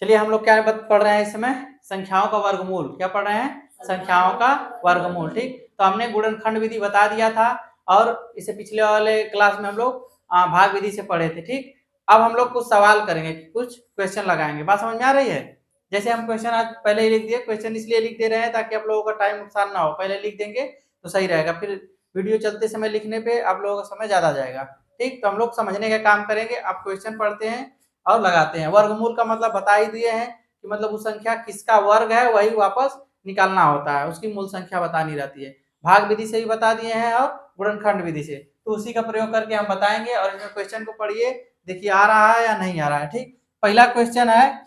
चलिए हम लोग क्या पढ़ रहे हैं इस समय, संख्याओं का वर्गमूल। क्या पढ़ रहे हैं? संख्याओं का वर्गमूल। ठीक, तो हमने गुणनखंड विधि बता दिया था और इसे पिछले वाले क्लास में हम लोग भाग विधि से पढ़े थे। ठीक, अब हम लोग कुछ सवाल करेंगे, कुछ क्वेश्चन लगाएंगे। बात समझ में आ रही है? जैसे हम क्वेश्चन आज पहले ही लिख दिए, क्वेश्चन इसलिए लिख दे रहे हैं ताकि आप लोगों का टाइम नुकसान ना हो, पहले लिख देंगे तो सही रहेगा, फिर वीडियो चलते समय लिखने पे आप लोगों का समय ज्यादा जाएगा। ठीक, तो हम लोग समझने का काम करेंगे। आप क्वेश्चन पढ़ते हैं और लगाते हैं। वर्गमूल का मतलब बता ही दिए हैं कि मतलब उस संख्या किसका वर्ग है वही वापस निकालना होता है, उसकी मूल संख्या बतानी रहती है। भाग विधि से भी बता दिए हैं और गुणनखंड विधि से, तो उसी का प्रयोग करके हम बताएंगे। और इसमें क्वेश्चन को पढ़िए, देखिए आ रहा है या नहीं आ रहा है। ठीक, पहला क्वेश्चन है,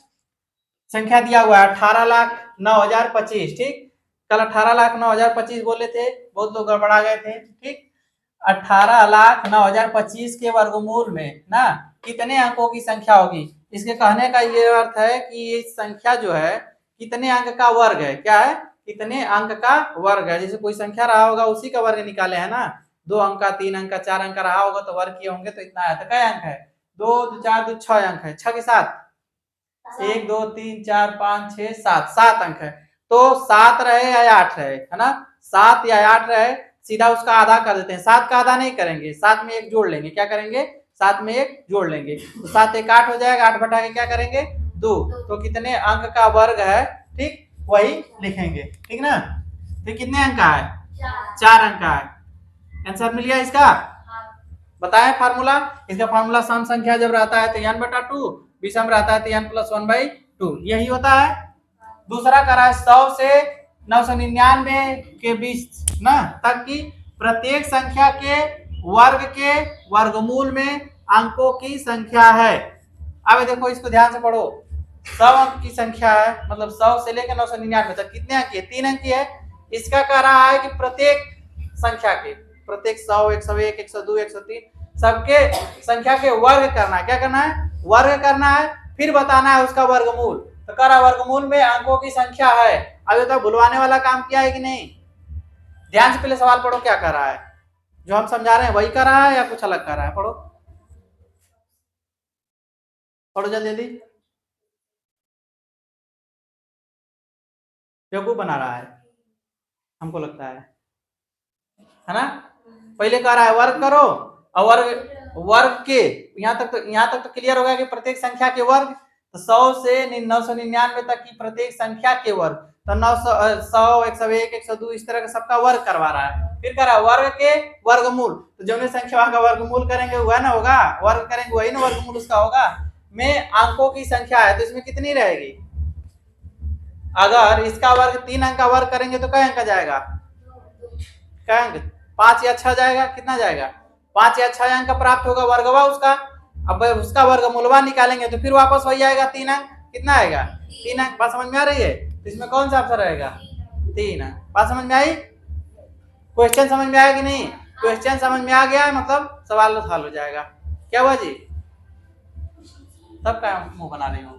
संख्या दिया हुआ है 18,09,025। ठीक, कल 18,09,025 बोले थे, बहुत लोग गड़बड़ा गए थे। ठीक, 18,09,025 के वर्गमूल में ना कितने अंकों की संख्या होगी? इसके कहने का ये अर्थ है कि ये संख्या जो है कितने अंक का वर्ग है। क्या है? कितने अंक का वर्ग है। जैसे कोई संख्या रहा होगा उसी का वर्ग निकाले है ना, 2 अंक का, 3 अंक का, 4 अंक का रहा होगा तो वर्ग किए होंगे तो इतना है। तो क्या अंक है? 2 2 4 2 6 अंक है। 6 के साथ 1 2 3 4 5 6 7, 7 अंक है। तो 7 रहे या 8 रहे, है ना, 7 या 8 रहे, सीधा उसका आधा कर देते हैं। 7 का आधा नहीं करेंगे, 7 में 1 जोड़ लेंगे। क्या करेंगे? 7 में 1 जोड़ लेंगे तो 7 1 8 हो जाएगा। 8 बटा के क्या करेंगे? 2। तो कितने अंक का वर्ग है, ठीक, वही लिखेंगे। ठीक ना, तो कितने अंक का है? 4 अंक का है। आंसर मिल गया इसका? बताएं फार्मूला। इसका फार्मूला सम संख्या जब रहता है तो n बटा 2, विषम रहता है तो n प्लस 1/2, यही होता है। दूसरा करा है 100 से 999 के बीच ना तक की प्रत्येक संख्या के वर्ग के वर्गमूल में अंकों की संख्या है। अब देखो, इसको ध्यान से पढ़ो। 100 अंक की संख्या है, मतलब 100 से लेकर 999 तक कितने अंक है? 3 अंक की है। इसका कह रहा है कि प्रत्येक संख्या के, प्रत्येक 100, 101, 102, 103 सबके संख्या के वर्ग करना है। क्या करना है? वर्ग करना है, फिर बताना है उसका वर्गमूल। तो कह रहा वर्गमूल में अंकों की संख्या है। अभी तो भुलवाने वाला काम किया है कि नहीं? ध्यान से पहले सवाल पढ़ो, क्या कर रहा है, जो हम समझा रहे हैं वही कर रहा है या कुछ अलग कर रहा है? पढ़ो पढ़ो जल्दी जल्दी, बेवकूफ बना रहा है हमको लगता है ना। पहले कह रहा है वर्ग करो, और वर्ग के यहाँ तक तो क्लियर हो गया कि प्रत्येक संख्या के वर्ग। तो 100 से 999 तक की प्रत्येक संख्या के वर्ग, तो 900, 100, 101, 102 इस तरह का सबका वर्ग करवा रहा है। फिर कह रहा है वर्ग के वर्गमूल, तो जो संख्या का वर्गमूल करेंगे वह ना होगा, वर्ग करेंगे वही ना वर्गमूल उसका होगा। में अंकों की संख्या है तो इसमें कितनी रहेगी? अगर इसका वर्ग 3 अंक का वर्ग करेंगे तो क्या अंक जाएगा? क्या अंक? 5 या 6 जाएगा। कितना जाएगा? 5 या 6 अंक प्राप्त होगा वर्गवा उसका। अब उसका वर्गमूलवा निकालेंगे तो फिर वापस वही आएगा 3 अंक। कितना आएगा? 3 अंक। बात समझ में आ रही है? तो इसमें कौन सा आंसर रहेगा? 3 अंक। बात समझ में आई? क्वेश्चन समझ में आया कि नहीं? क्वेश्चन समझ में आ गया मतलब सवाल हल हो जाएगा। क्या हुआ जी? सबका मुंह बना रही हूँ।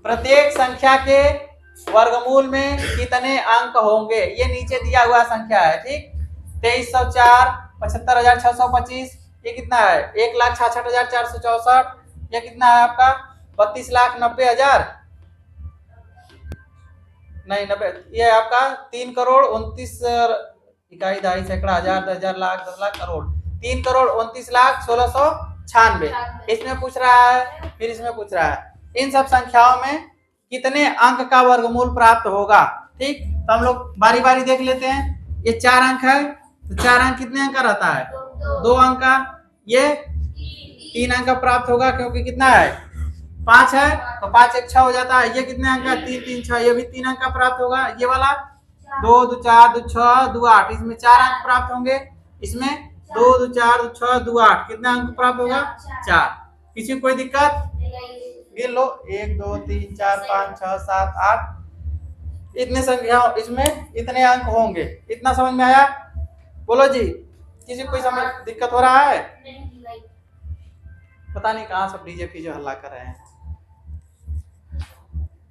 प्रत्येक संख्या के वर्गमूल में कितने अंक होंगे? ये नीचे दिया हुआ संख्या है। ठीक, 2304, 75,625, ये कितना है? 1,66,464, ये कितना है आपका? 32,90,000 नहीं 90, ये आपका 3,29,00,000 इकाई, दहाई, सैकड़ा, हजार, 10,000, लाख, 10,00,000, करोड़, 3,29,16,96। इसमें पूछ रहा है, फिर इसमें पूछ रहा है इन सब संख्याओं में कितने अंक का वर्गमूल प्राप्त होगा। ठीक, तो हम लोग बारी बारी देख लेते हैं। ये 4 अंक है तो 4 अंक कितने अंक का रहता है? 2 अंक का। ये 3 अंक का प्राप्त होगा क्योंकि कितना है? 5 है तो 5 1 6 हो जाता है। ये कितने अंक का? 3 3 6, ये भी 3 अंक का प्राप्त होगा। ये वाला 2 2 4 2 6 2 8, इसमें 4 अंक प्राप्त होंगे। इसमें 2 2 4 2 6 2 8, कितना अंक प्राप्त होगा? 4। किसी को कोई दिक्कत? गिन लो, 1 2 3 4 5 6 7 8, इतने संख्या, इसमें इतने अंक होंगे। इतना समझ में आया? बोलो जी, किसी को कोई समझ दिक्कत हो रहा है? पता नहीं कहाँ सब डीजे फीजे हल्ला कर रहे हैं।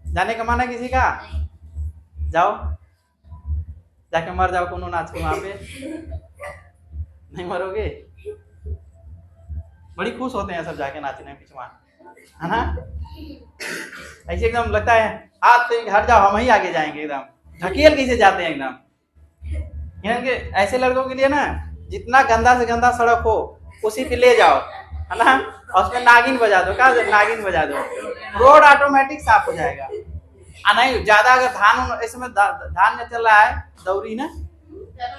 जाने का माना किसी का? जाओ जाके मर जाओ कोनो नाच के वहां पे। नहीं मरोगे? बड़ी खुश होते हैं सब जाके नाचने पिछवा। है ना। ऐसे एकदम लगता है हाथ पे हट जाओ, हम ही आगे जाएंगे, एकदम ढकेल कैसे जाते हैं एकदम। यानी कि ऐसे लड़कों के लिए ना जितना गंदा से गंदा सड़क हो उसी पे ले जाओ, है ना, और उसमें नागिन बजा दो, क्या नागिन बजा दो, रोड ऑटोमेटिक साफ हो जाएगा। नहीं ज्यादा अगर धान ऐसे में धान में चल रहा है दौरी ना,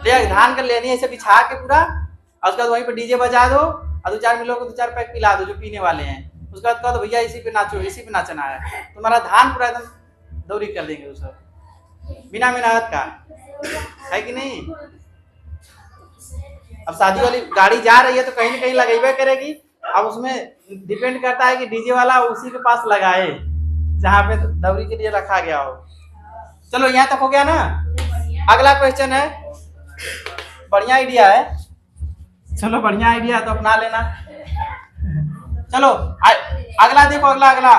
ले धान कर लेनी ऐसे बिछा के पूरा, और उसके बाद वहीं पे डीजे बजा दो और 2-4 लोगों को 2-4 पैक पिला दो जो पीने वाले हैं। उसके बाद कहो तो भैया इसी पे नाचो, इसी पे नाचना है, तुम्हारा धान पूरा एकदम दौरी कर देंगे वो सब बिना मेहनत का, है कि नहीं। अब शादी वाली गाड़ी जा रही है तो कहीं ना कहीं लगेबे करेगी। अब उसमें डिपेंड करता है कि डीजे वाला उसी के पास लगाए जहाँ पे दौरी के लिए रखा गया हो। चलो यहाँ तक हो गया ना। अगला क्वेश्चन है, बढ़िया आइडिया है, चलो बढ़िया आइडिया है तो अपना लेना। चलो अगला देखो, अगला अगला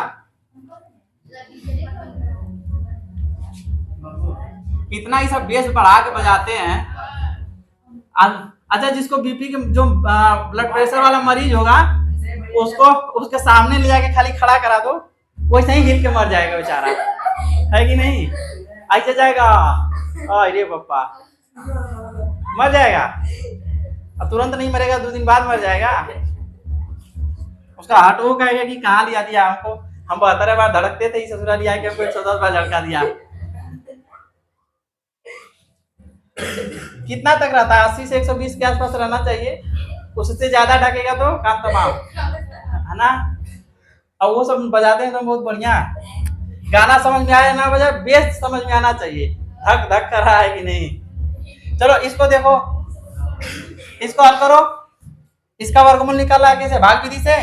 इतना ही सब बेस बढ़ा के बजाते हैं। अच्छा जिसको बीपी के जो ब्लड प्रेशर वाला मरीज होगा उसको उसके सामने ले जाके खाली खड़ा करा दो, वैसे ही हिल के मर जाएगा बेचारा, है कि नहीं। ऐसे जाएगा, अरे पप्पा मर जाएगा, अब तुरंत नहीं मरेगा, 2 दिन बाद मर जाएगा। उसका हार्ट वो कहेगा कि कहाँ लिया दिया हमको, हम 72 बार धड़कते थे, ससुराल लिया के हमको 110 बार झड़का दिया। कितना तक रहता है, 80 से 120 के आसपास रहना चाहिए, उससे ज्यादा ढकेगा तो काम तमाम, है ना। और वो सब बजाते हैं तो बहुत बढ़िया, गाना समझ में आया ना बजाए, बेस समझ में आना चाहिए, धक धक कर रहा है कि नहीं। चलो इसको देखो, इसको हल करो, इसका वर्गमूल निकाला है कैसे, भाग विधि से।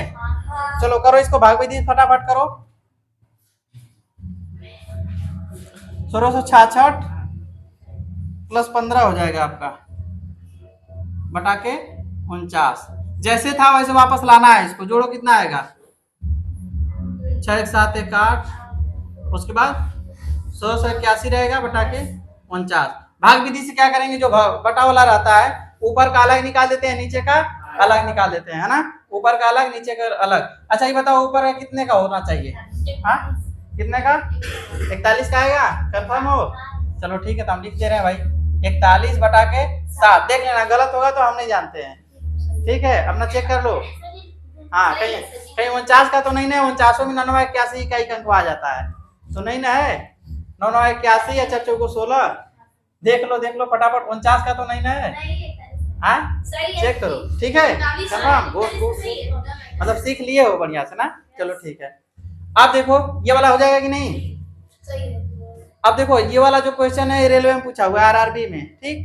चलो करो इसको भाग विधि, फटाफट करो। 1666 प्लस 15 हो जाएगा आपका बटा के 49, जैसे था वैसे वापस लाना है इसको। जोड़ो कितना आएगा, 6 7 1 8, उसके बाद 1681 रहेगा बटा के 49। भाग विधि से क्या करेंगे, जो बटा वाला रहता है ऊपर का अलग निकाल देते हैं, नीचे का अलग निकाल देते हैं, है ना। ऊपर का अलग नीचे का अलग। अच्छा ये बताओ ऊपर का कितने का होना चाहिए, हाँ कितने का, 41 का आएगा, कंफर्म हो। चलो ठीक है तो हम लिख दे रहे हैं भाई 41 बटा के 7। देख लेना गलत होगा तो हम नहीं जानते हैं, ठीक है, अपना चेक कर लो। हाँ कहीं कहीं 49 का तो नहीं ना, 49 में 99 81 का ही अंक आ जाता है तो नहीं ना है, 99 81 अच्छा 16 देख लो फटाफट, 49 का तो नहीं ना है, हाँ चेक करो, ठीक है तमाम मतलब सीख लिए हो बढ़िया से ना। चलो ठीक है, अब देखो ये वाला हो जाएगा कि नहीं। अब देखो ये वाला जो क्वेश्चन है रेलवे में पूछा हुआ है आरआरबी में, ठीक,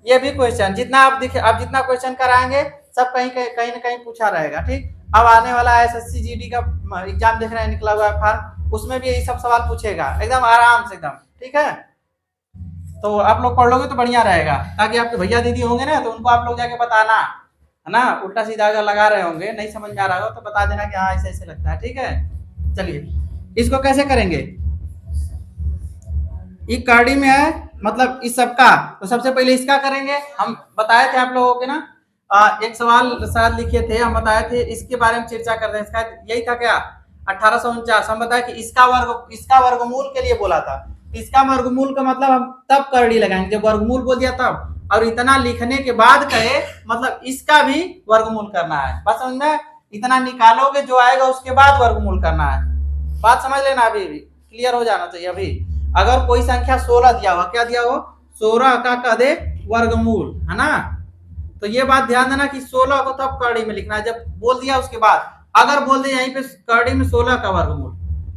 ये भी क्वेश्चन जितना आप जितना क्वेश्चन कराएंगे सब कहीं ना कहीं पूछा रहेगा, ठीक। अब आने वाला एसएससी जीडी का एग्जाम देख रहे हैं, निकला हुआ है फॉर्म, उसमें भी यही सब सवाल पूछेगा एकदम आराम से एकदम, ठीक है। तो आप लोग पढ़ लोगे तो बढ़िया रहेगा, ताकि आपके भैया दीदी होंगे ना तो उनको आप लोग जाके बताना, है ना, उल्टा सीधा अगर लगा रहे होंगे नहीं समझ में आ रहा हो तो बता देना कि हाँ ऐसे ऐसे लगता है, ठीक है। चलिए इसको कैसे करेंगे, ये कार्डी में है मतलब इस सबका, तो सबसे पहले इसका करेंगे। हम बताए थे आप लोगों के ना, एक सवाल शायद लिखे थे, हम बताए थे इसके बारे में चर्चा कर रहे हैं, इसका यही था क्या 1849। हम बताए कि इसका वर्गमूल के लिए बोला था, इसका वर्गमूल का मतलब हम तब करड़ी लगाएंगे जब वर्गमूल बोल दिया तब, और इतना लिखने के बाद कहे मतलब इसका भी वर्गमूल करना है, बस समझ में, इतना निकालोगे जो आएगा उसके बाद वर्गमूल करना है, बात समझ लेना, अभी क्लियर हो जाना चाहिए। अभी अगर कोई संख्या 16 दिया हुआ, क्या दिया हो 16 का कह दे वर्गमूल, है ना, तो ये बात ध्यान देना कि 16 को तब करड़ी में लिखना है जब बोल दिया उसके बाद। अगर बोल दे यहीं पे करड़ी में 16 का वर्गमूल,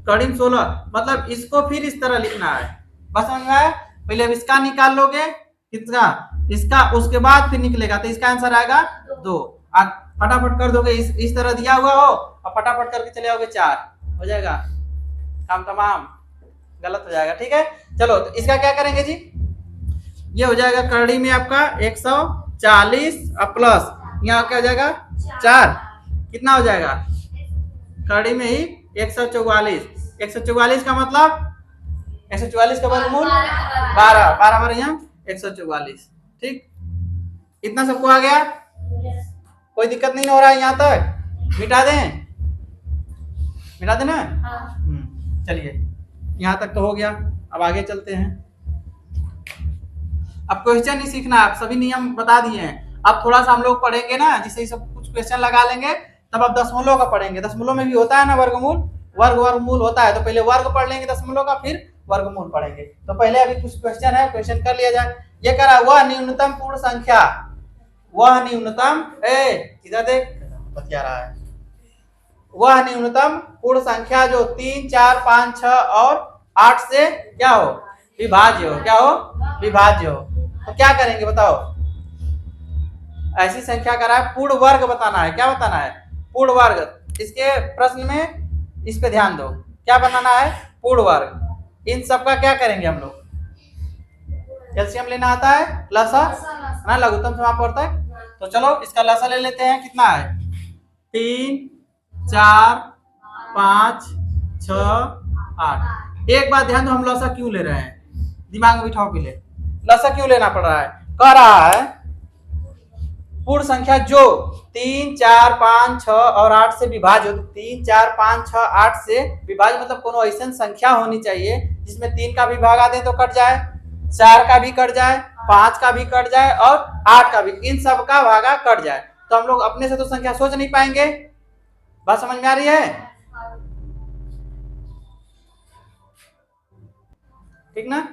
करड़ी में 16 मतलब इसको फिर इस तरह लिखना है, बस समझ में आया। पहले अब इसका निकाल लोगे, इसका उसके बाद फिर निकलेगा, तो इसका आंसर आएगा 2। फटाफट कर दोगे, इस तरह दिया हुआ हो और फटाफट करके चले आओगे 4, हो जाएगा काम तमाम, गलत हो जाएगा, ठीक है। चलो तो इसका क्या करेंगे जी, ये हो जाएगा करड़ी में आपका 140 प्लस यहाँ क्या हो जाएगा 4, कितना हो जाएगा करड़ी में ही 144। 144 का मतलब 144 का वर्गमूल 12 बार यहाँ 144, ठीक। इतना सबको आ गया, कोई दिक्कत नहीं हो रहा है यहाँ तक, मिटा दें। मिटा देना है। हाँ। चलिए यहाँ तक तो हो गया, अब आगे चलते हैं। अब क्वेश्चन ही सीखना, आप सभी नियम बता दिए हैं। अब थोड़ा सा हम लोग पढ़ेंगे ना, जिससे सब कुछ क्वेश्चन लगा लेंगे, तब अब दशमलव का पढ़ेंगे। दशमलव में भी होता है ना वर्गमूल, वर्गमूल होता है, तो पहले वर्ग पढ़ लेंगे दशमलव का, फिर वर्गमूल पढ़ेंगे। तो पहले अभी कुछ क्वेश्चन है, क्वेश्चन कर लिया जाए। ये कह रहा है वह न्यूनतम पूर्ण संख्या, वह न्यूनतम, इधर देख बतिया रहा है, वह न्यूनतम पूर्ण संख्या जो 3, 4, 5, 6 और 8 से क्या हो, विभाज्य हो। क्या हो, विभाज्य हो। तो क्या करेंगे बताओ, ऐसी संख्या का रहा है, पूर्ण वर्ग बताना है। क्या बताना है, पूर्ण वर्ग। इसके प्रश्न में इस पे ध्यान दो, क्या बनाना है, पूर्ण वर्ग। इन सब का क्या करेंगे हम लोग, एलसीएम लेना आता है, लसा ना, लघुत्तम समाप्त होता है। तो चलो इसका लसा ले लेते हैं, कितना है, 3, 4, 5, 6, 8। एक बात ध्यान दो, हम लसा क्यों ले रहे हैं, दिमाग में बिठाओ पहले, लसा क्यों लेना पड़ रहा है। कह रहा है पूर्ण संख्या जो 3, 4, 5, 6 और 8 से विभाज्य हो। 3, 4, 5, 6, 8 से विभाज्य मतलब कोनो ऐसी संख्या होनी चाहिए जिसमें 3 का भी भागा दें तो कट जाए, 4 का भी कट जाए, 5 का भी कट जाए और 8 का भी, इन सब का भागा कट जाए। तो हम लोग अपने से तो संख्या सोच नहीं पाएंगे। बात समझ में आ रही है, ठीक ना।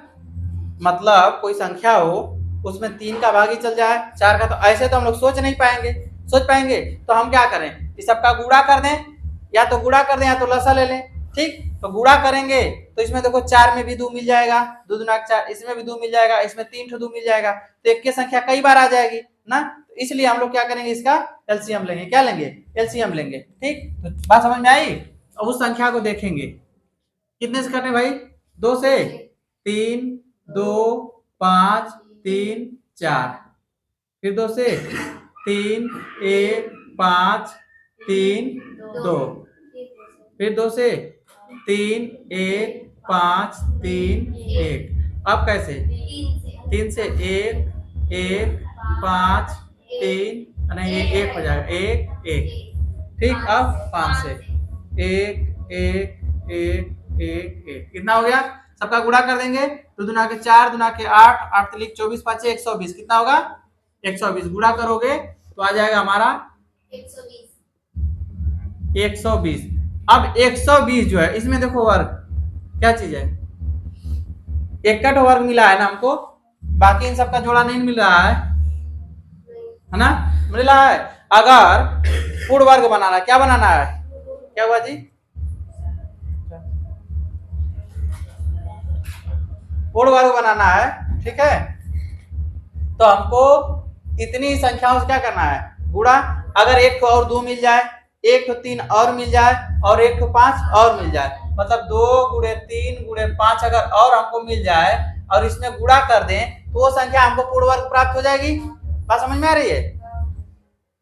मतलब कोई संख्या हो उसमें 3 का भाग ही चल जाए, 4 का, तो ऐसे तो हम लोग सोच नहीं पाएंगे। सोच पाएंगे तो हम क्या करें, इस सबका गुणा कर दें, या तो गुणा कर दें या तो लसा ले लें। ठीक, तो गुणा करेंगे तो इसमें देखो 4 में भी 2 मिल जाएगा, 2 दूना 4, इसमें भी 2 मिल जाएगा, इसमें 3 ठो 2 मिल जाएगा, तो एक की संख्या कई बार आ जाएगी ना। तो इसलिए हम लोग क्या करेंगे, इसका एलसीएम लेंगे। क्या लेंगे, एलसीएम लेंगे। ठीक, तो बात समझ में आई। और उस संख्या को देखेंगे कितने से करने भाई, 2 से, 3, 2, 5, 3, 4, फिर 2 से, 3, 1, 5, 3, 2, फिर 2 से, 3, 1, 5, 3, 1। अब कैसे, 3 से 1, 1, 5, 3, नहीं ये 1 हो जाएगा, 1, 1। ठीक, अब 5 से 1, 1, 1, 1, 1, कितना हो गया, सबका गुणा कर देंगे। 2 दूना के 4, दूना के 8, 8 तिलिक 24, 5 120, कितना होगा, 120। गुणा करोगे तो आ जाएगा हमारा 120। अब 120 जो है इसमें देखो वर्ग क्या चीज है, इकट्ठ वर्ग मिला है ना हमको, बाकी इन सबका जोड़ा नहीं मिल रहा है ना, मिल रहा है। अगर पूर्ण वर्ग बनाना है, क्या बनाना है, क्या हुआ जी, पूर्ण वर्ग बनाना है। ठीक है, तो हमको इतनी संख्याओं से क्या करना है, गुणा। अगर एक को और 2 मिल जाए, एक को 3 और मिल जाए, और एक को 5 और मिल जाए, मतलब 2 गुणे 3 गुणे 5 अगर और हमको मिल जाए और इसमें गुणा कर दें तो वो संख्या हमको पूर्ण वर्ग प्राप्त हो जाएगी। बात समझ में आ रही है,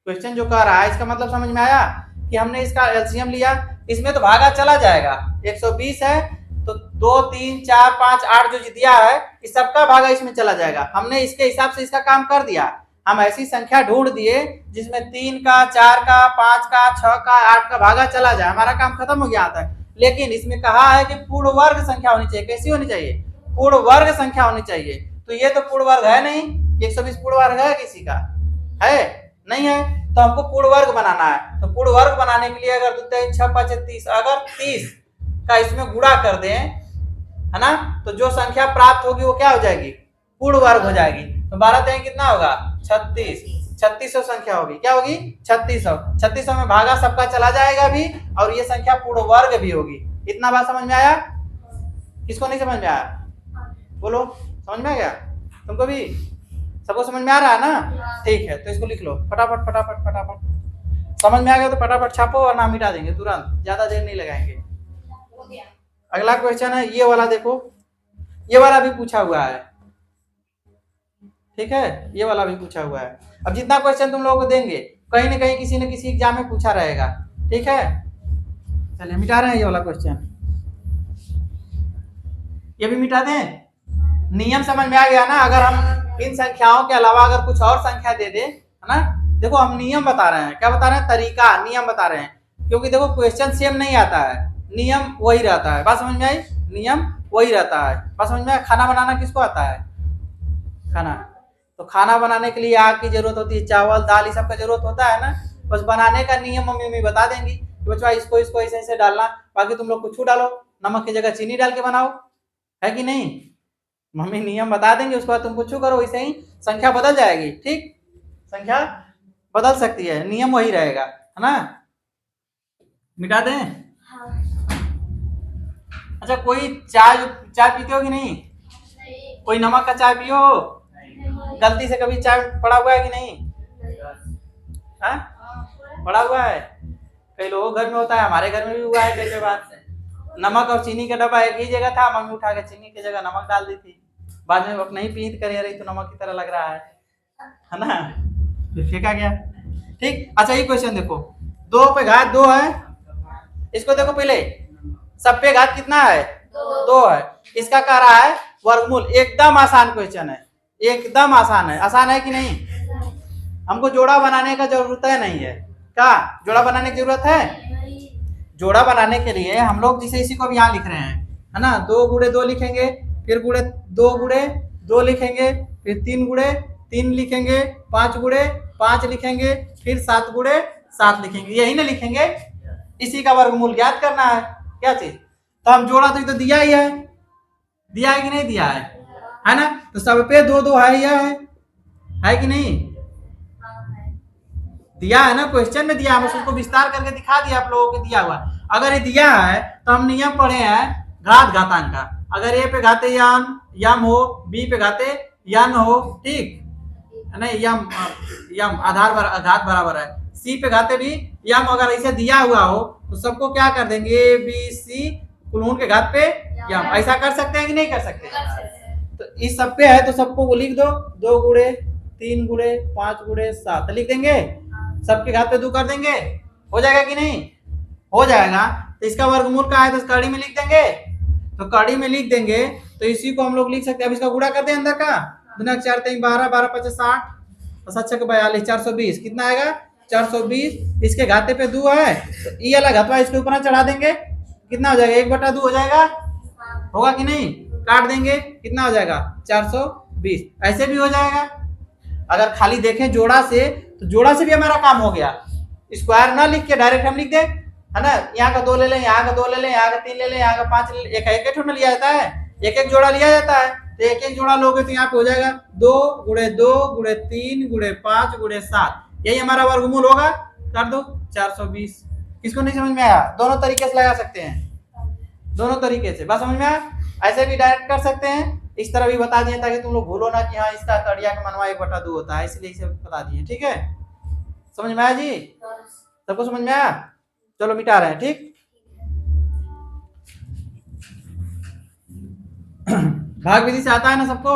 क्वेश्चन जो कह रहा है इसका मतलब समझ में आया कि हमने इसका एलसीएम लिया, इसमें तो भागा चला जाएगा। 120 है तो 2, 3, 4, 5, 8 जो दिया है इस सबका भागा इसमें चला जाएगा। हमने इसके हिसाब से इसका काम कर दिया। हम ऐसी संख्या ढूंढ दिए जिसमें 3 का, 4 का, 5 का, 6 का, 8 का भागा चला जाए, हमारा काम खत्म हो गया था। लेकिन इसमें कहा है कि पूर्ण वर्ग संख्या होनी चाहिए। कैसी होनी चाहिए, पूर्ण वर्ग संख्या होनी चाहिए। तो ये तो पूर्ण वर्ग है नहीं, 120 पूर्ण वर्ग है किसी का, है नहीं है, तो हमको पूर्ण वर्ग बनाना है। तो पूर्ण वर्ग बनाने के लिए अगर 2, 3, 6, 5, 30, अगर 30 का इसमें गुणा कर दें, है ना, तो जो संख्या प्राप्त होगी वो क्या हो जाएगी, पूर्ण वर्ग हो जाएगी। तो 12 3 कितना होगा, 36, 3600 संख्या होगी। क्या होगी, 3600। 3600 में भागा सबका चला जाएगा भी, और ये संख्या पूर्ण वर्ग भी होगी। इतना बात समझ में आया, किसको नहीं समझ में आया बोलो, समझ में आ गया तुमको भी, सबको समझ में आ रहा है ना। ठीक है, तो इसको लिख लो फटाफट फटाफट फटाफट। समझ में आ गया तो फटाफट छापो और नाम मिटा देंगे तुरंत, ज्यादा देर नहीं लगाएंगे। अगला क्वेश्चन है ये वाला, देखो ये वाला भी पूछा हुआ है। ठीक है, ये वाला भी पूछा हुआ है। अब जितना क्वेश्चन तुम लोगों को देंगे कहीं ना कहीं किसी न किसी एग्जाम में पूछा रहेगा। ठीक है, चलिए मिटा रहे हैं ये वाला क्वेश्चन, ये भी मिटा दें। नियम समझ में आ गया ना। अगर हम इन संख्याओं के अलावा अगर कुछ और संख्या दे दे, है ना, देखो हम नियम बता रहे हैं, क्या बता रहे हैं, तरीका, नियम बता रहे हैं। क्योंकि देखो क्वेश्चन सेम नहीं आता है, नियम वही रहता है। बात समझ में आई? नियम वही रहता है। बात समझ में आई? खाना बनाना किसको आता है? खाना। तो खाना बनाने के लिए आग की जरूरत होती है, चावल दाल ये सब का जरूरत होता है ना। बस बनाने का नियम मम्मी बता देंगी कि बच्चा इसको इसको ऐसे ऐसे डालना, बाकी तुम लोग कुछ डालो, नमक की जगह चीनी डाल के बनाओ, है कि नहीं? मम्मी नियम बता देंगे, उसके बाद तुम कुछ करो, वैसे ही संख्या बदल जाएगी। ठीक, संख्या बदल सकती है, नियम वही रहेगा, है ना। मिटा दें? हाँ। अच्छा, कोई चाय चाय पीते हो कि नहीं? कोई नमक का चाय पियो? गलती से कभी चाय पड़ा हुआ है कि नहीं? हाँ, पड़ा हुआ है। कई लोगों घर में होता है, हमारे घर में भी हुआ है कई बार। नमक और चीनी का डब्बा एक ही जगह था, मम्मी उठा के चीनी की जगह नमक डाल दी थी। बाद में नहीं पीत कर रही तो नमक की तरह लग रहा है ना, फिर फेंका गया। ठीक। अच्छा, ये क्वेश्चन देखो, 2 पे घात 2 है, इसको देखो पहले, सब पे घात कितना है? 2 है। इसका कह रहा है वर्गमूल। एकदम आसान क्वेश्चन है, एकदम आसान है। आसान है कि नहीं? हमको जोड़ा बनाने का जरूरत है नहीं है? क्या जोड़ा बनाने की जरूरत है? जोड़ा बनाने के लिए हम लोग जैसे इसी को भी यहाँ लिख रहे हैं, है ना, 2 गुणे 2 लिखेंगे, फिर गुणे 2 गुणे 2 लिखेंगे, फिर 3 गुणे 3 लिखेंगे, 5 गुणे 5 लिखेंगे, फिर 7 गुणे 7 लिखेंगे, यही ना लिखेंगे। इसी का वर्गमूल ज्ञात करना है। क्या चीज? तो हम जोड़ा तो दिया ही है, दिया है कि नहीं दिया है ना। तो सब पे 2 2 है, यह है कि नहीं? दिया है ना, क्वेश्चन में दिया है, बस उसको विस्तार करके दिखा दिया आप लोगों को दिया हुआ। अगर ये दिया है तो हम नियम पढ़े हैं घात घातांक का। अगर ए पे घाते यम हो, बी पे घाते यन हो, ठीक है ना, यम आधार घात बराबर है, सी पे घाते भी यम, अगर ऐसे दिया हुआ हो तो सबको क्या कर देंगे, ए बी सी कुलून के घात पे यम। ऐसा कर सकते हैं कि नहीं कर सकते? तो इस सब पे है तो सबको लिख दो, 2 गुणे 3 गुणे 5 गुणे 7 लिख देंगे, सबके घात पे 2 कर देंगे, हो जाएगा कि नहीं? हो जाएगा। तो इसका वर्गमूल का है तो कड़ी में लिख देंगे, तो कड़ी में लिख देंगे तो इसी को हम लोग लिख सकते हैं। अब इसका गुणा करते हैं अंदर का, 4 3 12 12 5 60 7 6 42 420 कितना आएगा? 420। इसके घाते पे 2 है तो ये वाला घातवा इसके ऊपर चढ़ा देंगे, कितना हो जाएगा? 1/2 हो जाएगा, होगा कि नहीं? काट देंगे, कितना हो जाएगा? 420। ऐसे भी हो जाएगा। अगर खाली देखें जोड़ा से तो जोड़ा से भी हमारा काम हो गया। स्क्वायर ना लिख के डायरेक्ट हम लिख दें, है ना, यहाँ का 2 ले लें, यहाँ का 2 ले लें, यहाँ का 3 ले लें, यहाँ का 5 ले लें, एक एक लिया जाता है, एक एक जोड़ा लिया जाता है। तो एक एक जोड़ा लोगे तो यहाँ पे हो जाएगा 2 गुणे 2 गुणे 3 गुणे 5 गुणे 7, यही हमारा वर्गमूल होगा। कर दो 420। किसको नहीं समझ में आया? दोनों तरीके से लगा सकते हैं, दोनों तरीके से। बात समझ में आया? ऐसे भी डायरेक्ट कर सकते हैं, इस तरह भी बता दिए ताकि तुम लोग भूलो ना कि हाँ इसका कड़िया का मनवा 1/2 होता है, इसलिए इसे बता दिए। ठीक है, समझ में आया जी? सबको समझ में आया? चलो मिटा रहे हैं। ठीक, भाग विधि से आता है ना सबको?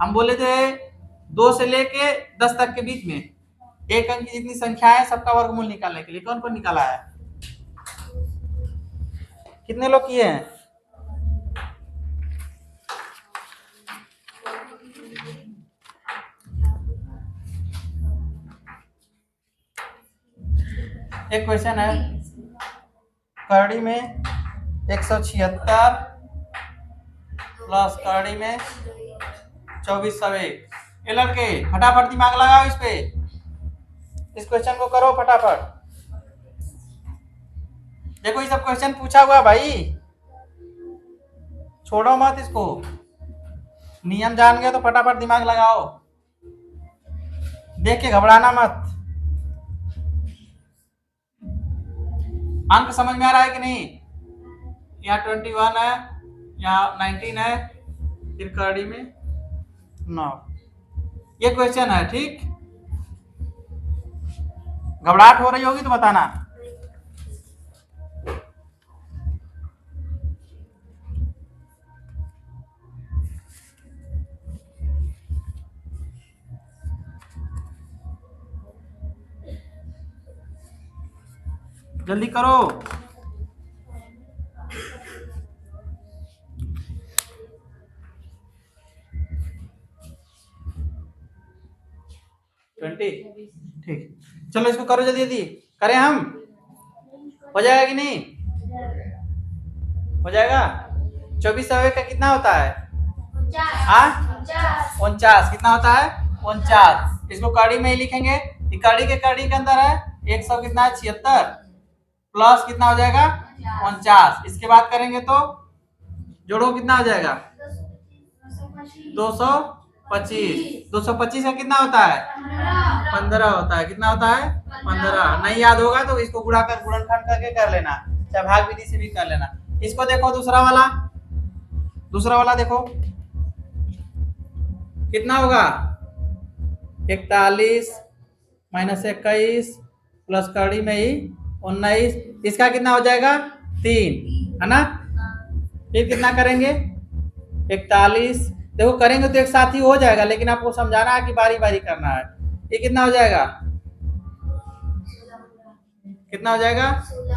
हम बोले थे 2 से लेके 10 तक के बीच में एक अंक की जितनी संख्या है सबका वर्गमूल निकालने के लिए कौन कौन निकाला है? कितने लोग किए हैं? एक क्वेश्चन है, करड़ी में 176 प्लस करड़ी में 2401। ये लड़के फटाफट दिमाग लगाओ इस पे, इस क्वेश्चन को करो फटाफट। देखो ये सब क्वेश्चन पूछा हुआ भाई, छोड़ो मत इसको। नियम जान गए तो फटाफट दिमाग लगाओ, देख के घबराना मत। अंक समझ में आ रहा है कि नहीं? यहाँ 21 है, यहाँ 19 है, फिर करड़ी में 9। ये क्वेश्चन है। ठीक, घबराहट हो रही होगी तो बताना। जल्दी करो। ठीक, चलो इसको करो जल्दी जल्दी। करें हम? हो जाएगा कि नहीं? हो जाएगा। 24 से का कितना होता है? 49। कितना होता है? 49। इसको कड़ी में ही लिखेंगे। कड़ी के अंदर है 100 कितना है? 76 प्लस कितना हो जाएगा? 49। इसके बाद करेंगे तो जोड़ो कितना हो जाएगा? 225। 225 का कितना होता है? 15 होता है। कितना होता है? 15। नहीं याद होगा तो इसको गुणनखंड करके कर लेना, चाहे भाग विधि से भी कर लेना। इसको देखो दूसरा वाला देखो कितना होगा? 41 माइनस 21 प्लस कड़ी में ही 19। इसका कितना हो जाएगा? 3 है ना। फिर कितना करेंगे? 41। देखो करेंगे तो एक साथ ही हो जाएगा, लेकिन आपको समझाना है कि बारी बारी करना है। ये कितना हो जाएगा? कितना हो जाएगा?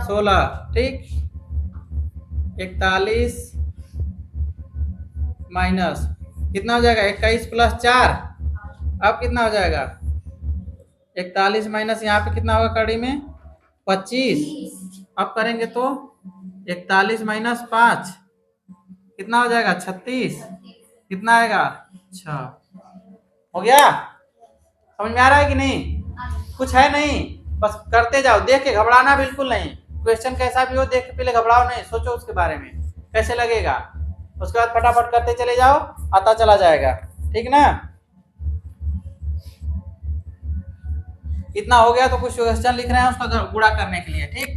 16। ठीक। 41 माइनस कितना हो जाएगा? 21 प्लस 4। अब कितना हो जाएगा? 41 माइनस यहाँ पे कितना होगा कड़ी में? 25। अब करेंगे तो 41 माइनस 5 कितना हो जाएगा? 36। कितना आएगा? 6। हो गया? समझ में आ रहा है कि नहीं? कुछ है नहीं, बस करते जाओ, देख के घबराना बिल्कुल नहीं। क्वेश्चन कैसा भी हो देख के पहले घबराओ नहीं, सोचो उसके बारे में कैसे लगेगा, उसके बाद फटाफट करते चले जाओ, आता चला जाएगा। ठीक ना? इतना हो गया तो कुछ क्वेश्चन लिख रहे हैं उसका गुणा करने के लिए। ठीक,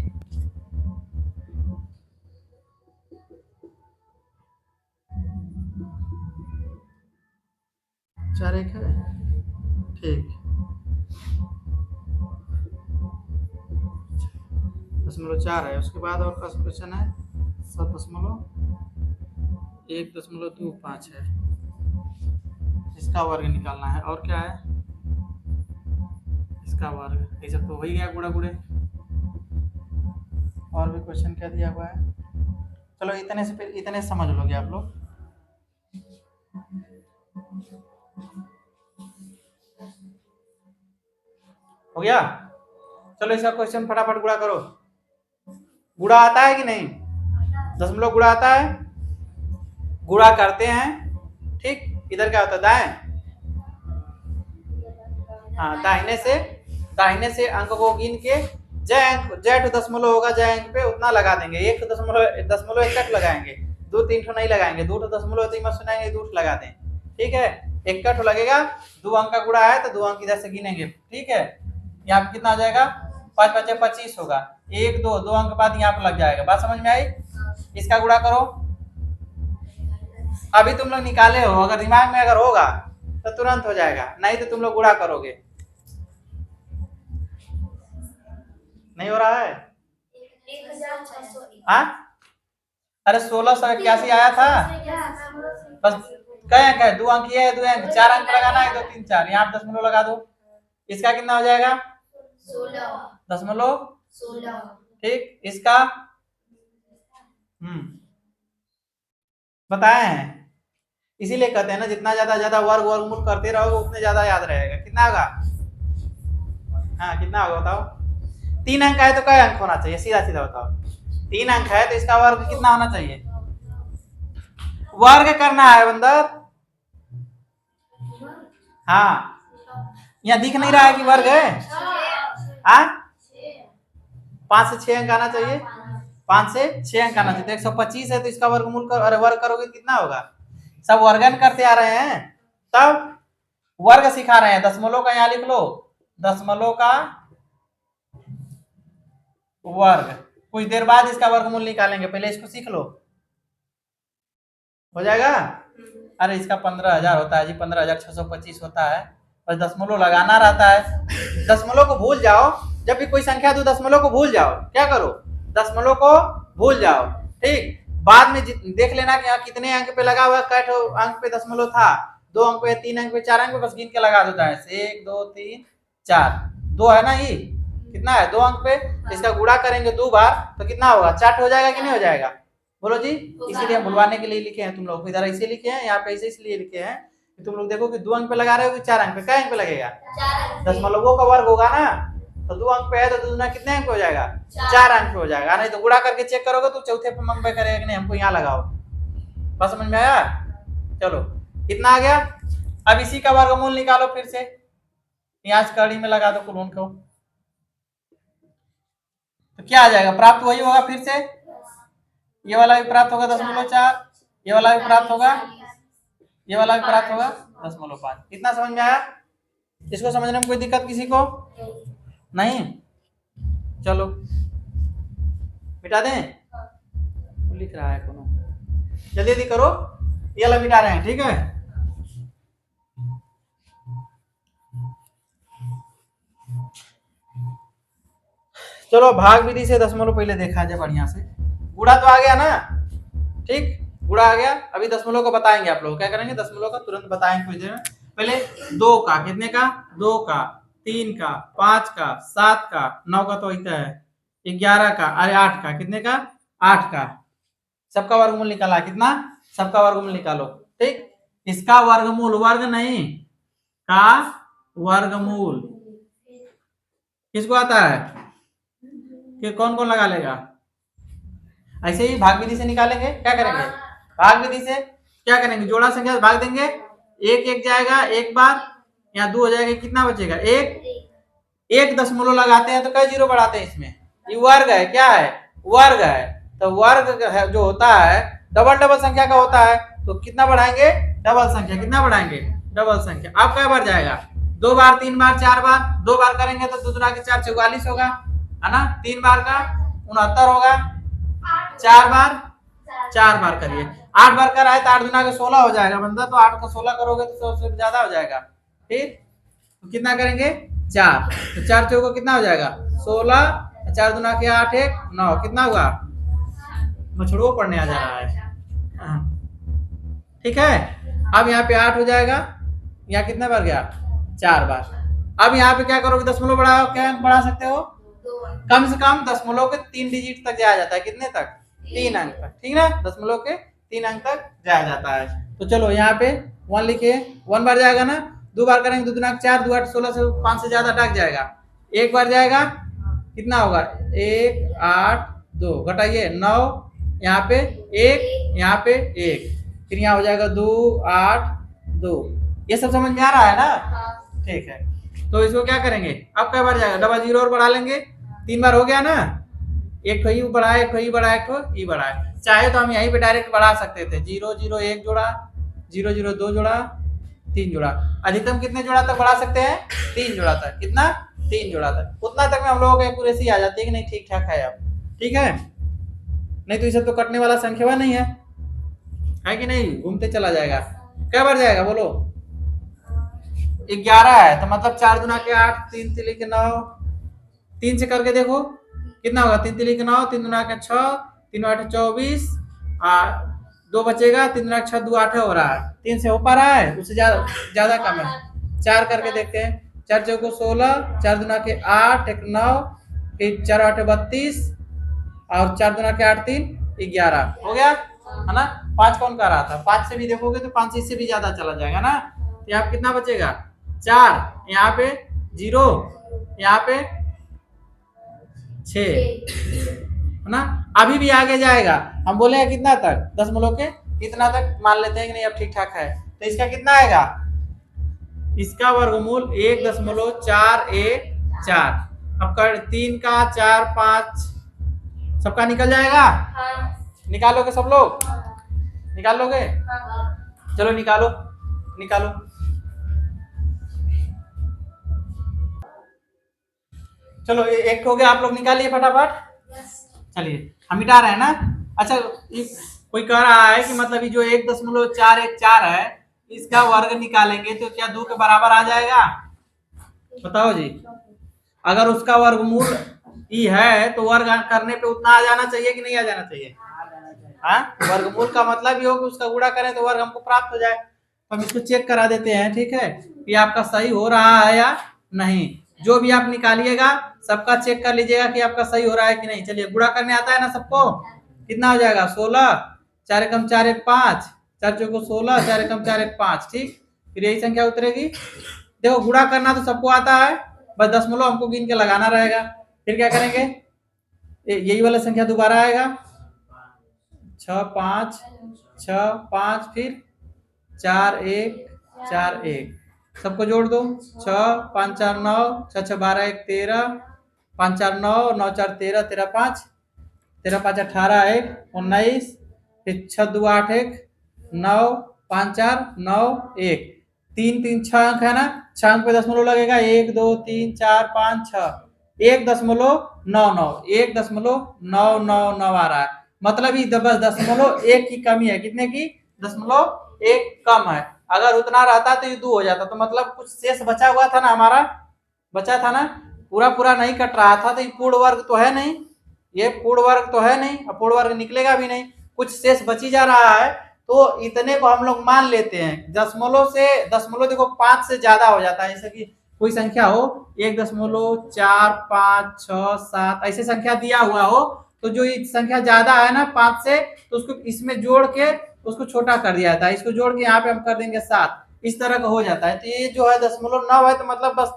चार एक है। ठीक, 0.4 है। उसके बाद और का क्वेश्चन है 7.125 है। इसका वर्ग निकालना है। और क्या है? इसका वर्ग। ये सब तो हो ही गया गुणा गुणे। और भी क्वेश्चन क्या दिया हुआ है? चलो इतने से फिर इतने समझ लोगे आप लोग। हो गया? चलो इसका क्वेश्चन फटाफट गुणा करो। गुणा आता है कि नहीं? दशमलव गुणा आता है? गुणा करते हैं। ठीक, इधर क्या होता है? दाएं। हाँ, दाहिने से अंक को गिन के जय दशमलव होगा, जय अंक पे उतना लगा देंगे। 1.61 लगाएंगे, 2-3 नहीं लगाएंगे। 2.0 तो मत सुनाएंगे, 2 लगा दें। ठीक है, 1 लगेगा। 2 अंक का गुणा है तो 2 अंक इधर से गिनेंगे। ठीक है, यहाँ पे कितना आ जाएगा? 5×5 = 25 होगा। 1-2 अंक बाद यहाँ पे लग जाएगा। बात समझ में आई? इसका गुणा करो। अभी तुम लोग निकाले हो, अगर दिमाग में अगर होगा तो तुरंत हो जाएगा, नहीं तो तुम लोग गुणा करोगे। नहीं हो रहा है? हाँ, अरे 1681 आया था। बस कई अंक है? 2 अंक ये है, 2 अंक, 4 अंक लगाना है। 2 3 4 यहाँ दशमलव लगा दो। इसका कितना हो जाएगा? 16। ठीक, इसका बताए हैं, इसीलिए कहते हैं ना जितना ज्यादा वर्गमूल करते रहोगे उतने ज्यादा याद रहेगा। कितना होगा? हाँ, कितना होगा बताओ? 3 अंक है तो कई अंक होना चाहिए? सीधा सीधा बताओ। 3 अंक है तो इसका वर्ग कितना होना चाहिए? वर्ग करना है बंदर। हाँ, यहाँ दिख नहीं रहा है कि वर्ग है? हाँ, 5 से 6 अंक आना चाहिए। 5 से 6 अंक आना चाहिए। 125 है तो इसका वर्गमूल वर्ग करोगे कितना होगा? सब वर्गन करते आ रहे हैं, तब वर्ग सिखा रहे हैं। दशमलव का यहाँ लिख लो, दशमलव का वर्ग। कुछ देर बाद इसका वर्गमूल निकालेंगे, पहले इसको सीख लो। हो जाएगा? अरे इसका 15,000 होता है जी, 15,625 होता है। बस दशमलव लगाना रहता है। दशमलव को भूल जाओ, जब भी कोई संख्या दो दशमलव को भूल जाओ। क्या करो? दशमलव को भूल जाओ। ठीक, बाद में देख लेना कि यहाँ कितने अंक पे लगा हुआ है, कै अंक पे दशमलव था। 2 अंक पे, 3 अंक पे, 4 अंक पे, बस गिन के लगा देता है। 1 2 3 4, 2 है ना? ये कितना है? 2 अंक पे। इसका गुणा करेंगे 2 बार तो कितना होगा? 4 हो जाएगा कि नहीं हो जाएगा? बोलो जी। इसीलिए हम बुलवाने के लिए लिखे हैं तुम लोग। इधर ऐसे लिखे हैं, यहाँ पे ऐसे इसलिए लिखे हैं कि तुम लोग देखो कि 2 अंक पे लगा रहे हो कि 4 अंक पे। क्या अंक पे लगेगा? दशमलवों का वर्ग होगा ना, तो 2 अंक पे है तो दूसरा कितने अंक पे हो जाएगा? 4 अंक पे हो जाएगा। नहीं तो गुणा करके चेक करोगे तो चौथे पे अंक पे करेगा कि नहीं, हमको यहाँ लगाओ। बस समझ में आया? चलो कितना आ गया? अब इसी का वर्गमूल निकालो फिर से, यहाँ कड़ी में लगा दो कुलोन को, तो क्या आ जाएगा? प्राप्त वही होगा फिर से, ये वाला भी प्राप्त होगा 0.4, ये वाला भी प्राप्त होगा, ये वाला भी प्राप्त होगा 0.5। कितना समझ में आया? इसको समझने में कोई दिक्कत किसी को नहीं? चलो मिटा दें, लिख रहा है कोनो, जल्दी जल्दी करो, ये वाला मिटा रहे हैं, ठीक है? चलो भाग विधि से दशमलव पहले देखा जाए बढ़िया से। गुणा तो आ गया ना, ठीक, गुणा आ गया। अभी दशमलव को बताएंगे आप लोग, क्या करेंगे? दशमलव का तुरंत बताएंगे कुछ देर में। पहले 2 का, कितने का? 2 का, 3 का, 5 का, 7 का, 9 का तो इतना है, 11 का, अरे 8 का, कितने का? 8 का। सबका वर्गमूल निकाला, कितना? सबका वर्गमूल निकालो, ठीक। इसका वर्गमूल, वर्ग नहीं का वर्गमूल किसको आता है? कि कौन कौन लगा लेगा? ऐसे ही भाग विधि से निकालेंगे। क्या करेंगे? भाग विधि से क्या करेंगे? जोड़ा संख्या से भाग देंगे, एक एक जाएगा एक बार, यहाँ 2 हो जाएगा, कितना बचेगा? एक दशमलव लगाते हैं तो कई जीरो बढ़ाते हैं इसमें, ये वर्ग है, क्या है? वर्ग है। तो वर्ग है जो होता है डबल डबल संख्या का होता है, तो कितना बढ़ाएंगे? डबल संख्या। कितना बढ़ाएंगे? डबल संख्या। अब क्या बढ़ जाएगा? 2 बार, 3 बार, 4 बार। 2 बार करेंगे तो 2 के 4 44 होगा, है ना? 3 बार का 69 होगा, 4 बार 4 बार करिए, 8 बार कराए तो 8 दुना के 16 हो जाएगा बंदा, तो 8 को 16 करोगे तो 100 से ज्यादा हो जाएगा, ठीक। तो कितना करेंगे? 4, तो 4 चौको कितना हो जाएगा? 16, 4 दुना के 8, 1 9, कितना हुआ? मछड़ुओ पढ़ने आ जा रहा है, ठीक है। अब यहाँ पे 8 हो जाएगा, यहाँ कितना बार गया? 4 बार। अब यहाँ पे क्या करोगे? दशमलव बढ़ाओ, क्या बढ़ा सकते हो? कम से कम दशमलव के 3 डिजिट तक जाया जाता है, कितने तक? 3 अंक तक, ठीक ना? दशमलव के 3 अंक तक जाया जाता है। तो चलो यहाँ पे 1 लिखे, 1 बार जाएगा ना, 2 बार करेंगे 2 दुना 4, 2 8 16 से 5 से ज्यादा अटक जाएगा। 1 बार जाएगा, कितना होगा? 1 8 2 घटाइए 9, यहाँ पे 1, यहाँ पे 1, फिर यहाँ हो जाएगा 2 8 2। ये सब समझ में आ रहा है ना? ठीक है। तो इसको क्या करेंगे? अब क्या बार जाएगा? डबल जीरो और बढ़ा लेंगे, 3 बार हो गया ना, एक ठो बढ़ाए, एक ठो बढ़ाए, एक ठो बढ़ाए। चाहे तो हम यहीं पे डायरेक्ट बढ़ा सकते थे, 0 0 1 जोड़ा, 0 0 2 जोड़ा, 3 जोड़ा। अधिकतम कितने जोड़ा तक बढ़ा सकते हैं? 3 जोड़ा तक। कितना? 3 जोड़ा तक। उतना तक में हम लोगों को एक्यूरेसी आ जाती है कि नहीं, ठीक ठाक है अब, ठीक है। नहीं तो इसे तो कटने वाला संख्या नहीं है कि नहीं? घूमते चला जाएगा। क्या बार जाएगा बोलो? 11 है, तो मतलब 4 दुना के 8, 3 तिली के 9, 3 से करके देखो कितना होगा? 3 तिली के 9, 3 दुना के 6, 3 8 24, 2 बचेगा, 3 दुना 6 2 8 हो रहा है। 3 से हो पा रहा है? उससे ज्यादा कम है। 4 करके देखते हैं, 4 चौको 16, 4 दुना के 8, 1 9, फिर 4 8 32, और 4 दुना के 8 3 11 हो गया, है ना? 5 कौन कर रहा था? 5 से भी देखोगे तो 5 से भी ज्यादा चला जाएगा ना। तो यहाँ कितना बचेगा? 4, यहाँ पे 0, यहाँ पे 6, है ना? अभी भी आगे जाएगा। हम बोले हैं कितना तक? दशमलव के इतना तक मान लेते हैं कि नहीं, अब ठीक ठाक है। तो इसका कितना आएगा? इसका वर्गमूल 1.414। अब कर 3 का 4 5 सबका निकल जाएगा। निकालोगे सब लोग? निकाल लोगे? चलो निकालो, निकालो। चलो एक हो गया, आप लोग निकालिए फटाफट। चलिए हम मिटा रहे हैं ना। अच्छा, कोई कह रहा है कि मतलब ये जो 1.414 है, इसका वर्ग निकालेंगे तो क्या 2 के बराबर आ जाएगा? बताओ जी। अगर उसका वर्गमूल ई है तो वर्ग करने पे उतना आ जाना चाहिए कि नहीं आ जाना चाहिए? हाँ, वर्गमूल का मतलब ये हो कि उसका गुणा करें तो वर्ग हमको प्राप्त हो जाए। तो हम इसको चेक करा देते हैं, ठीक है, कि आपका सही हो रहा है या नहीं। जो भी आप निकालिएगा सबका चेक कर लीजिएगा कि आपका सही हो रहा है कि नहीं। चलिए गुणा करने आता है ना सबको? कितना हो जाएगा? 16, 4 एकम 4 1 5, 4 चौको 16, 4 एकम 4 1 5, ठीक। फिर यही संख्या उतरेगी। देखो गुणा करना तो सबको आता है, बस दशमलव हमको गिन के लगाना रहेगा। फिर क्या करेंगे, यही वाला संख्या दोबारा आएगा, 6 5 6 5, फिर 4 1 4 1, सबको जोड़ दो, 6 5 4 9, 6 6 12 1 13, 5 4 9, 9 4 13, 13 5, 13 5 18 1 19, फिर 6 2 8 1 9, 5 4 9 1, 3 3 6 अंक है ना, 6 अंक पे दशमलव लगेगा, 1 2 3 4 5 6, 1.99, 1.999 आ रहा है, मतलब ही बस दशमलव एक की कमी है, कितने की, दशमलव एक कम है। अगर उतना रहता तो ये 2 हो जाता, तो मतलब कुछ शेष बचा हुआ था ना हमारा, बचा था ना, पूरा पूरा नहीं कट रहा था, तो ये पूर्ण वर्ग तो है नहीं, ये पूर्ण वर्ग तो है नहीं, पूर्ण वर्ग निकलेगा भी नहीं, कुछ शेष बची जा रहा है, तो इतने को हम लोग मान लेते हैं। दशमलव से दशमलव देखो 5 से ज्यादा हो जाता है, जैसे कि कोई संख्या हो 1.456 7 ऐसे संख्या दिया हुआ हो, तो जो ये संख्या ज्यादा है ना 5 से, तो उसको इसमें जोड़ के उसको छोटा कर दिया जाता है, इसको जोड़ के यहाँ पे हम कर देंगे 7, इस तरह का हो जाता है। तो ये जो है 0.9 है, तो मतलब बस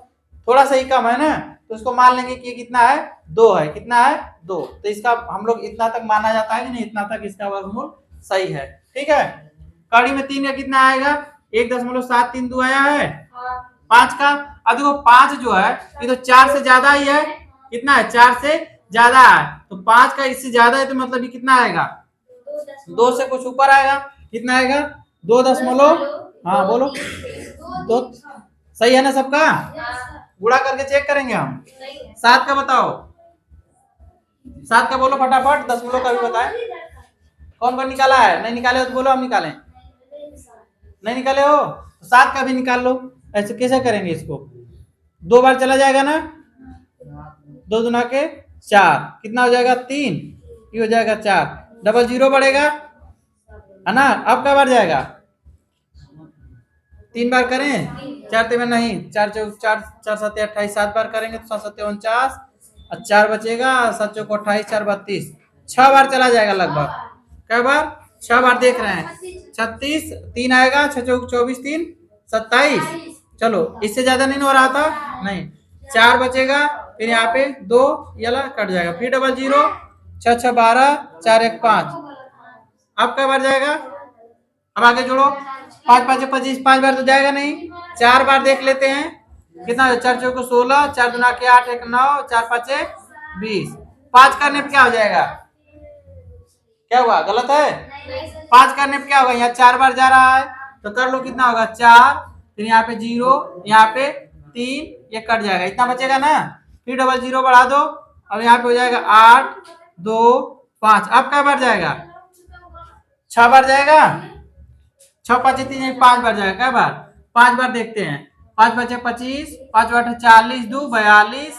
थोड़ा सा ही कम है ना, तो इसको मान लेंगे कि कितना है, 2 है, कितना है 2, तो इसका हम लोग इतना तक माना जाता है कि नहीं, इतना तक इसका वर्गमूल सही है। ठीक है, कड़ी में 3 का कितना आएगा, 1.732 आया है, 5 का, अब देखो 5 जो है ये तो 4 से ज्यादा ही है, कितना है, 4 से ज्यादा है, तो 5 का इससे ज्यादा है, तो मतलब ये कितना आएगा, 2 से कुछ ऊपर आएगा, कितना आएगा, 2. हाँ बोलो, 2 सही है ना सबका, गुणा करके चेक करेंगे हम। 7 का बताओ, 7 का बोलो फटाफट, दशमलव का भी बताए, कौन कौन निकाला है, नहीं निकाले हो तो बोलो हम निकालें, नहीं निकाले हो तो 7 का भी निकाल लो। ऐसे कैसे करेंगे इसको, 2 बार चला जाएगा ना, 2 दूना के 4, कितना हो जाएगा 3, ये हो जाएगा 4, डबल जीरो बढ़ेगा है ना, अब क्या बढ़ जाएगा, 3 बार करें, 4 3 नहीं, 4 4 4 7 28, 7 बार करेंगे तो 7 7 49, और 4 बचेगा, 7 चौक 28, 4 32, 6 बार चला जाएगा लगभग, क्या बार, 6 बार देख रहे हैं, 36, 3 आएगा, 6 चौक 24, 3 27, चलो इससे ज्यादा नहीं हो रहा था, नहीं, 4 बचेगा, फिर यहाँ पे 2 ये वाला कट जाएगा, फिर डबल जीरो, 6 6 12, 4 1 5, अब क्या बार जाएगा, अब आगे जोड़ो, 5 5 25, 5 बार तो जाएगा नहीं, 4 बार देख लेते हैं, कितना, 4 चौको 16, 4 दूना के 8 1 9, 4 5 20, 5 करने पे क्या हो जाएगा, क्या हुआ, गलत है, 5 करने पे क्या होगा, यहाँ 4 बार जा रहा है, तो कर लो, कितना होगा 4, फिर यहाँ पे 0, यहाँ पे 3, ये कट जाएगा, इतना बचेगा ना, फिर डबल जीरो बढ़ा दो, अब यहाँ पे हो जाएगा 8 2 5, अब क्या बार जाएगा, 6 बार जाएगा, 6 5 3 5 बार जाएगा, क्या बार, 5 बार देखते हैं, 5 5 25, 5 8 40, 2 42,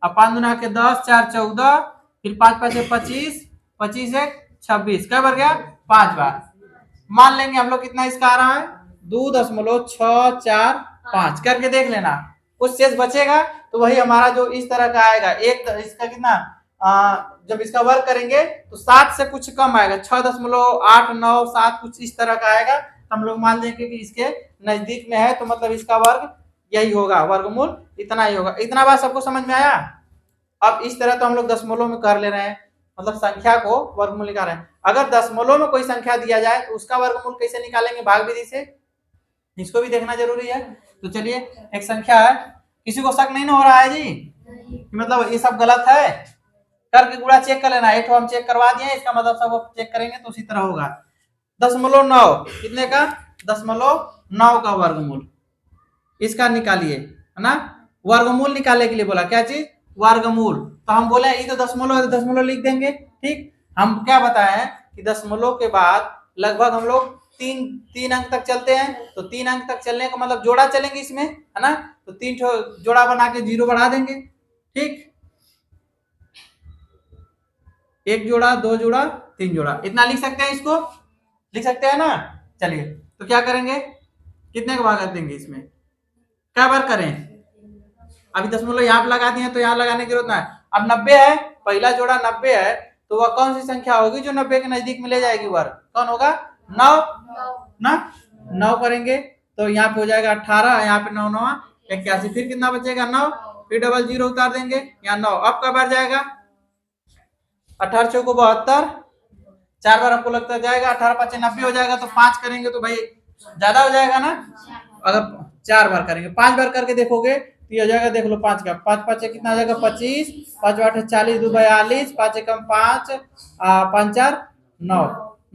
अब 5 दूना के 10, 4 14, फिर 5 5 25, 25 1 26, क्या बार गया, 5 बार, मान लेंगे हम लोग कितना इसका आ रहा है, 2.645 करके देख लेना, कुछ शेष बचेगा तो वही हमारा जो इस तरह का आएगा, एक इसका कितना, जब इसका वर्ग करेंगे तो 7 से कुछ कम आएगा, 6.897 कुछ इस तरह का आएगा, तो हम लोग मान लेंगे कि इसके नजदीक में है, तो मतलब इसका वर्ग यही होगा, वर्गमूल इतना ही होगा। इतना बात सबको समझ में आया। अब इस तरह तो हम लोग दशमलव में कर ले रहे हैं, मतलब संख्या को वर्गमूल निकाल रहे हैं। अगर दशमलव में कोई संख्या दिया जाए तो उसका वर्गमूल कैसे निकालेंगे, भाग विधि से, इसको भी देखना जरूरी है। तो चलिए, एक संख्या है, किसी को शक नहीं ना हो रहा है जी, मतलब ये सब गलत है, करके गुणा चेक कर लेना, एक हम चेक करवा दिए, इसका मतलब सब चेक करेंगे तो उसी तरह होगा। 0.9 कितने का, 0.9 का वर्गमूल, इसका निकालिए, है ना, वर्गमूल निकालने के लिए बोला, क्या चीज, वर्गमूल, तो हम बोले ये तो दशमलव है, तो दशमलव लिख देंगे। ठीक, हम क्या बताए हैं कि दशमलव के बाद लगभग हम लोग तीन अंक तक चलते हैं, तो 3 अंक तक चलने का मतलब जोड़ा चलेंगे इसमें, है ना, तो 3 जोड़ा बना के 0 बढ़ा देंगे। ठीक, 1 जोड़ा, 2 जोड़ा, 3 जोड़ा, इतना लिख सकते हैं, इसको लिख सकते हैं ना। चलिए, तो क्या करेंगे, कितने का भाग कर देंगे, इसमें क्या बार करें, अभी दशमलव यहाँ पे लगा दिए तो यहाँ लगाने की जरूरत ना है। अब 90 है, पहला जोड़ा 90 है, तो वह कौन सी संख्या होगी जो 90 के नजदीक में ले जाएगी वर्ग, कौन होगा, 9 ना, 9 करेंगे तो यहाँ पे हो जाएगा 18, यहाँ पे 9 9 81, फिर कितना बचेगा 9, फिर डबल जीरो उतार देंगे, यहाँ 9, अब क्या बार जाएगा 18 चौको 72, 4 बार हमको लगता जाएगा, 18 5 90 हो जाएगा, तो 5 करेंगे तो भाई ज्यादा हो जाएगा ना, अगर 4 बार करेंगे, 5 बार करके देखोगे तो ये हो जाएगा, देख लो 5 का 5 5 कितना हो जाएगा 25, 5 8 40, 2 42, 5 एकम 5, 5 4 9,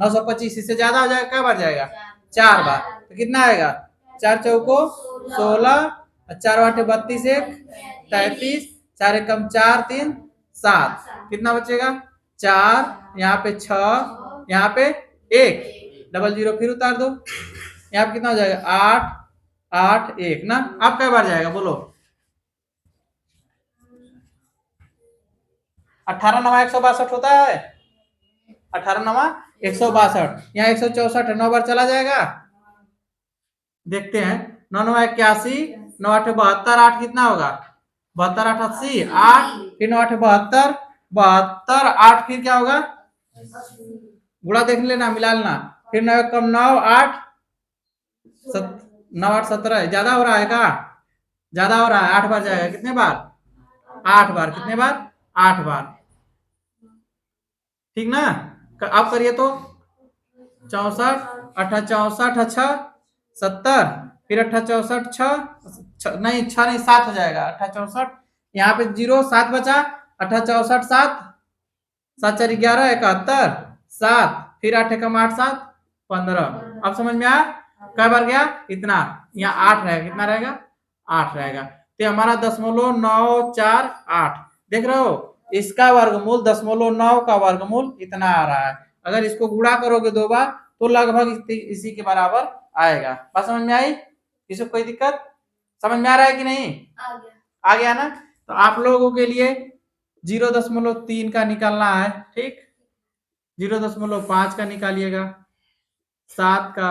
925, इससे ज्यादा हो जाएगा, क्या बार जाएगा 4 बार, तो कितना आएगा 4 चौको 16, 4 8 32, 1 33, 4 एकम 4 3 7, कितना बचेगा 4, यहाँ पे 6, यहाँ पे 1, डबल जीरो फिर उतार दो, यहाँ पे कितना हो जाएगा 8 8 1 ना, अब क्या बार जाएगा बोलो 18 9 162 होता है, 18 9 162, यहाँ 164 है, 9 बार चला जाएगा, देखते हैं 9 9 81, 9 8 72, 8 कितना होगा 72 8 80, 8 फिर 9 8 72, 72 8 फिर क्या होगा गुणा देख लेना, मिला लेना, फिर 9 कम 9 8 9 8 17, ज्यादा हो रहा है क्या, ज्यादा हो रहा है, 8 बार जाएगा, कितने बार 8 बार, कितने बार 8 बार, ठीक ना, अब करिए तो 64 8 64 अच्छा 70, फिर 8 64 6 नहीं 6 नहीं 7 हो जाएगा, 8 64, यहाँ पे 0 7 बचा, 8 64 7, 7 4 11 71 7, फिर 8 एकम 8 7 15, अब समझ में आया क्या बार गया इतना, यहाँ 8 रहेगा, कितना रहेगा 8 रहेगा, तो हमारा 0.948, देख रहे हो इसका वर्गमूल 0.9 का वर्गमूल इतना आ रहा है, अगर इसको गुणा करोगे 2 बार तो लगभग इसी के बराबर आएगा, बात समझ में आई, इसको कोई दिक्कत, समझ में आ रहा है कि नहीं, आ गया ना, तो आप लोगों के लिए 0.3 का निकालना है, ठीक 0.5 का निकालिएगा, 7 का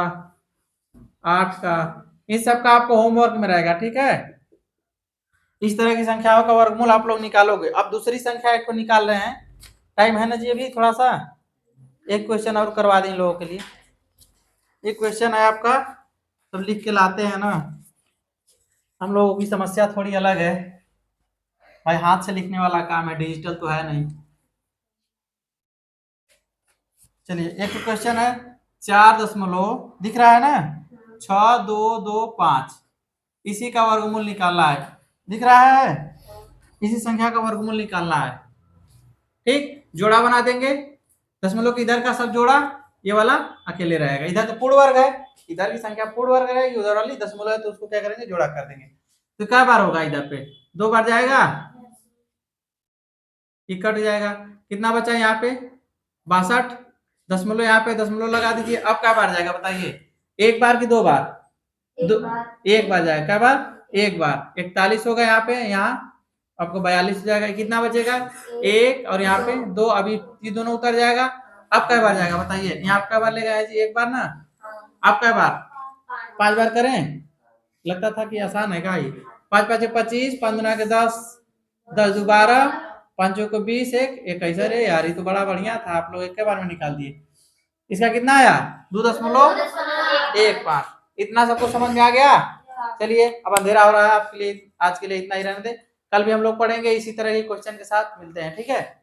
8 का, इन सब का आपको होमवर्क में रहेगा, ठीक है, इस तरह की संख्याओं का वर्गमूल आप लोग निकालोगे। अब दूसरी संख्या को निकाल रहे हैं, टाइम है ना जी अभी थोड़ा सा, एक क्वेश्चन और करवा दें लोगों के लिए, एक क्वेश्चन है आपका, तो लिख के लाते हैं ना, हम लोगों की समस्या थोड़ी अलग है भाई, हाथ से लिखने वाला काम है, डिजिटल तो है नहीं। चलिए एक क्वेश्चन है, 4 दशमलव दिख रहा है ना 6225, इसी का वर्गमूल निकालना है, दिख रहा है, इसी संख्या का वर्गमूल निकालना है, ठीक, जोड़ा बना देंगे, दशमलव की इधर का सब जोड़ा, ये वाला अकेले रहेगा, इधर तो पूर्ण वर्ग है, इधर की संख्या पूर्ण वर्ग रहेगी, उधर वाली दशमलव है तो उसको क्या करेंगे जोड़ा कर देंगे, तो क्या बार होगा इधर पे 2 बार जाएगा, ये कट जाएगा, कितना बचा यहाँ पे 62, दशमलव यहाँ पे दशमलव लगा दीजिए, अब क्या बार जाएगा बताइए, एक बार की 2 बार, एक बार जाएगा, क्या बार एक बार, 41 होगा यहाँ पे, यहाँ आपको 42 हो जाएगा, कितना बचेगा 1, और यहाँ पे 2, अभी ये दोनों उतर जाएगा, अब क्या बार जाएगा बताइए, यहाँ क्या बार लेगा जी एक बार ना, अब क्या बार 5 बार करें, लगता था कि आसान है क्या, 5 5 25, 5 दूना के 10, 10 2 12, 5 को 20, एक कैसे रे यार, ये तो बड़ा बढ़िया था, आप लोग एक के बार में निकाल दिए, इसका कितना आया 2.15, इतना सबको समझ में आ गया, चलिए अब अंधेरा हो रहा है, आपके लिए आज के लिए इतना ही रहने दे, कल भी हम लोग पढ़ेंगे इसी तरह के क्वेश्चन के साथ, मिलते हैं, ठीक है।